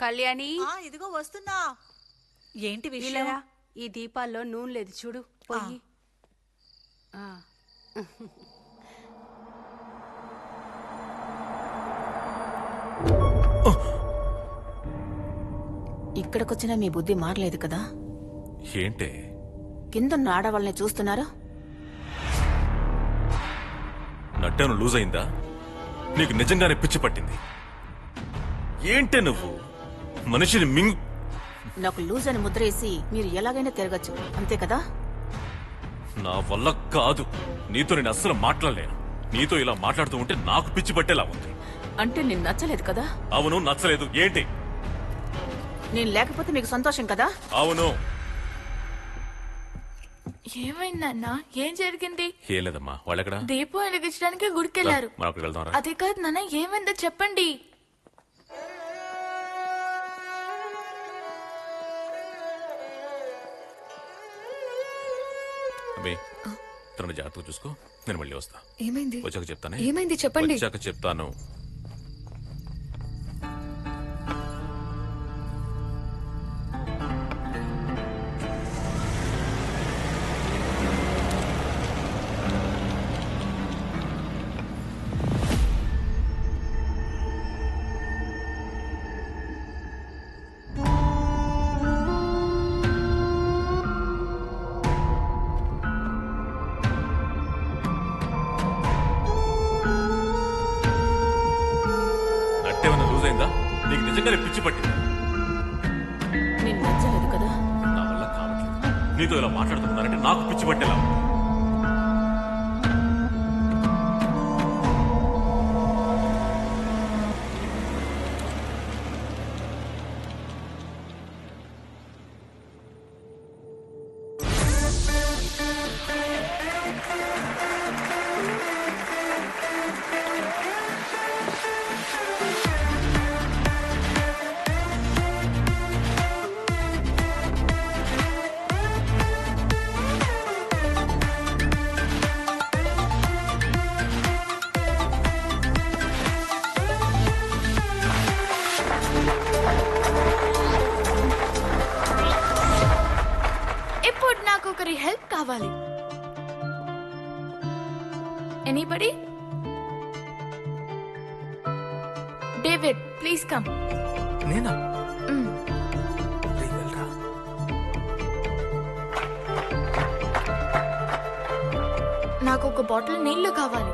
కళ్యాణి ఇదిగో వస్తున్నా. ఏంటి విషయం? ఇలారా, ఈ దీపాల్లో నూనె లేదు చూడు, పొయ్యి. ఇక్కడికొచ్చినా మీ బుద్ధి మారలేదు కదా? ఏంటే కిందన్న ఆడవాళ్ళని చూస్తున్నారా? నట్టేను లూజ్ అయిందా? నీకు నిజంగానే పిచ్చి పట్టింది ఏంటే? నువ్వు మనిషిని నాకు లూజ్ అని ముద్రేసి మీరు ఎలాగైనా తిరగచ్చు, అంతే కదా? నా వల్ల కాదు. నీతో నేను అస్సలు మాట్లాడలేను. నీతో ఇలా మాట్లాడుతూ ఉంటే నాకు పిచ్చి పట్టేలా ఉంది. అంటే నేను నచ్చలేదు కదా? అవును, నచ్చలేదు. ఏంటి? నేను లేకపోతే మీకు సంతోషం కదా? అవును. ఏమైందన్నా? ఏం జరిగింది? ఏం లేదమ్మా. వాళ్ళెక్కడ? దీపం వెలిగించడానికి గుడికెళ్లారు. మనకు వెళ్దాం. అది కాదు నాన్న, ఏమైందో చెప్పండి. తనని జాగ్రత్తగా చూసుకో. నేను మళ్ళీ వస్తా. ఏమైంది? వచ్చాక చెప్తానే. ఏమైంది చెప్పండి. వచ్చాక చెప్తాను. నీకు నిజంగానే పిచ్చి పట్టిందా? నేను నచ్చలేదు కదా? నా వల్ల కావట్లేదు. నీతో ఇలా మాట్లాడుతున్నానంటే నాకు పిచ్చి పట్టేలా. ఒకరి హెల్ప్ కావాలి. ఎనీబడి? David, please come. నేనా? నాకు ఒక బాటిల్ నీళ్లు కావాలి.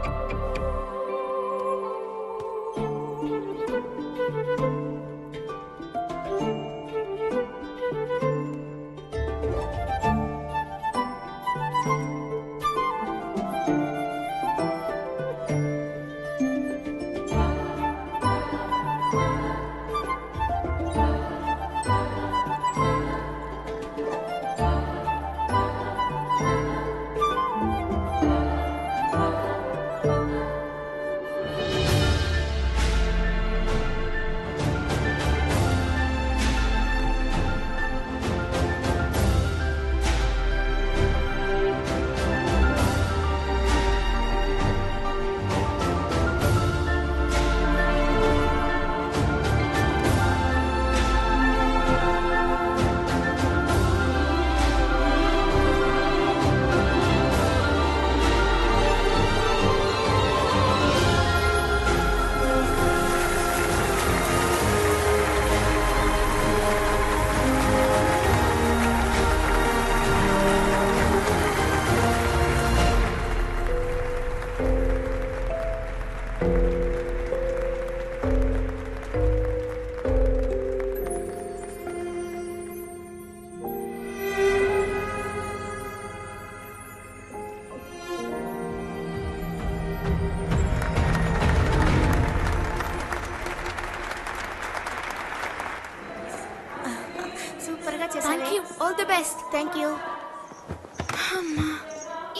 All the best. Thank you.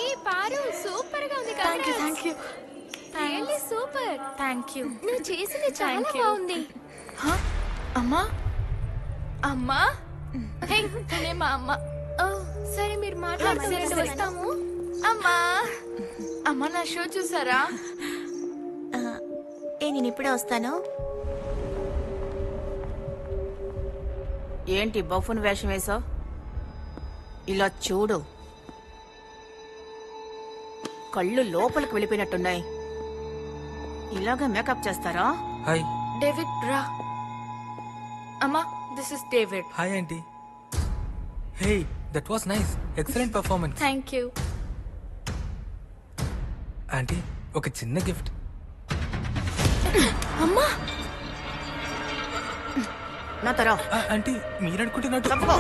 ఈ పారు సూపర్ గా ఉంది. Thank you. Really super. Thank you. నువ్వు చేసింది చాలా బాగుంది. అమ్మా, అమ్మా. హే, తనే మా అమ్మ. సరే మీరు మాట్లాడుతూ వస్తాము. అమ్మా, అమ్మ నా షో చూసారా? నేను ఇప్పుడే వస్తాను. ఏంటి బఫున్ వేషం వేసావు? ఇలా చూడు, కళ్ళు లోపలికి వెళ్ళిపోయినట్టున్నాయి. ఇలాగే మేకప్ చేస్తారా? హాయ్. డేవిడ్ రా. అమ్మా, this is David. Hi aunty. Hey, that was nice. Excellent performance. Thank you. Aunty, ఒక చిన్న గిఫ్ట్. అమ్మా, నా తరా ఆంటీ, మీరనుకుంటున్నట్టు తప్పుకో.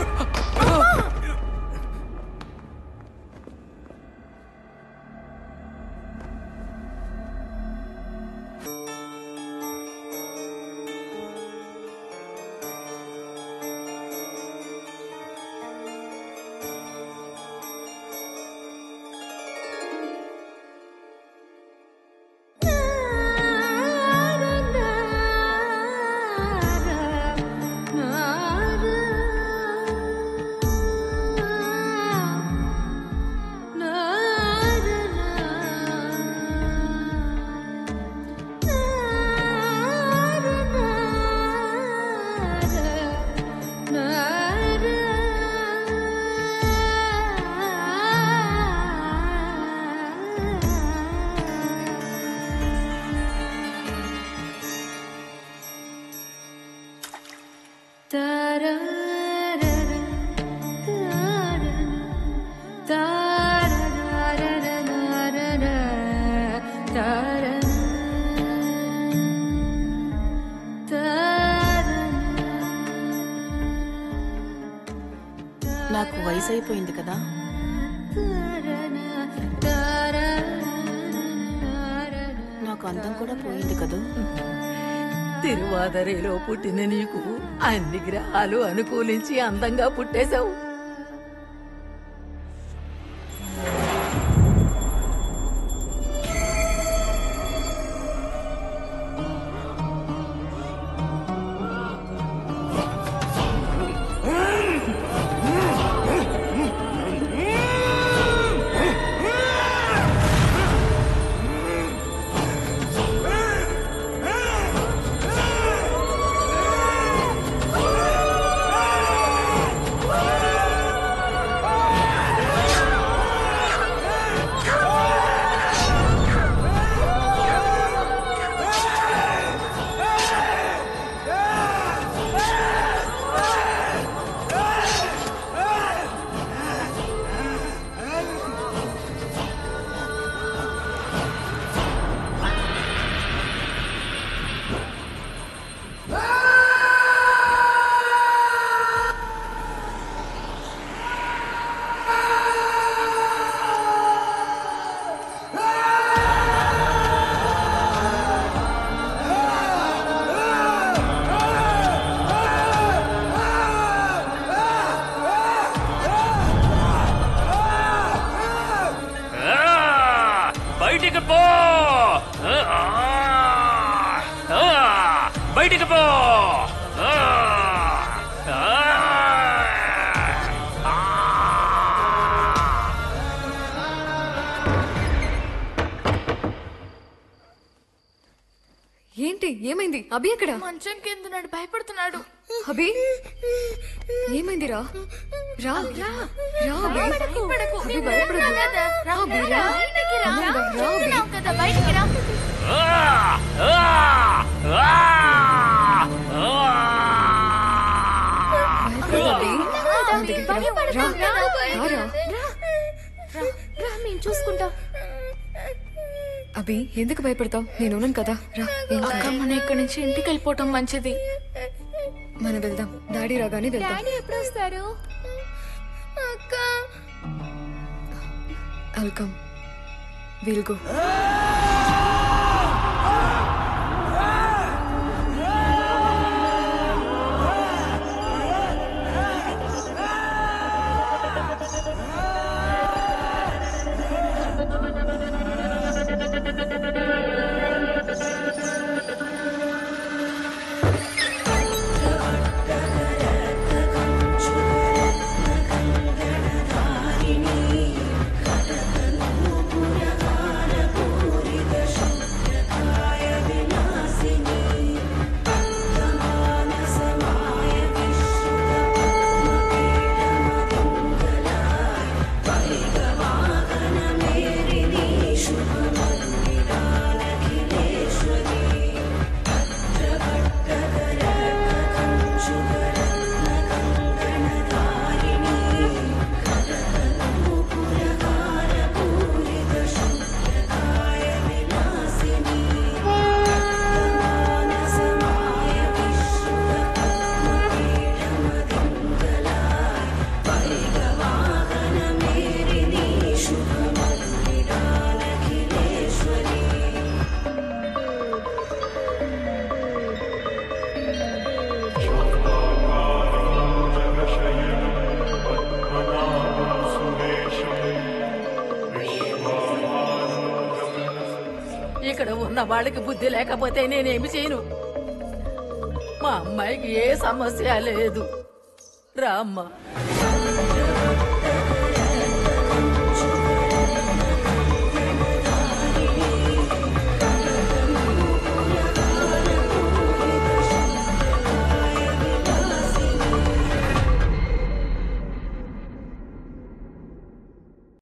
నాకు వయసు అయిపోయింది కదా. నాకు అందం కూడా పోయింది కదా. తిరువాదరేలో పుట్టిన నీకు అన్ని గ్రహాలు అనుకూలించి అందంగా పుట్టేశావు. బయటికి పో, బయటికి పో. ఏంటి, ఏమైంది? అభి ఎక్కడ? మంచం కింద ఉన్నాడు, భయపడుతున్నాడు. అభి ఏమైంది? రా రా రా అభి. భయపడకు. అభి భయపడదు. రా, అభి రా. బయటికి రా. రా అభి. చెప్తున్నావు కదా, బయటికి రా. భయపడదు అభి. నా దగ్గరికి రా. రా రా రా మేము చూసుకుంటాం. అభి, ఎందుకు భయపడతావు? నేను ఉన్నాను కదా. రా. ఏం అక్క, కాదు. మనం ఇక్కడి నుంచి ఇంటికి వెళ్ళిపోవటం మంచిది. మనం వెళ్దాం. డాడీ రాగానే వెళ్దాం. డాడీ ఎప్పుడు వస్తారు? అక్క, I'll come. We'll go. ఉన్న వాళ్ళకి బుద్ధి లేకపోతే నేనేమి చేయను. మా అమ్మాయికి ఏ సమస్య లేదు. రామ్మా.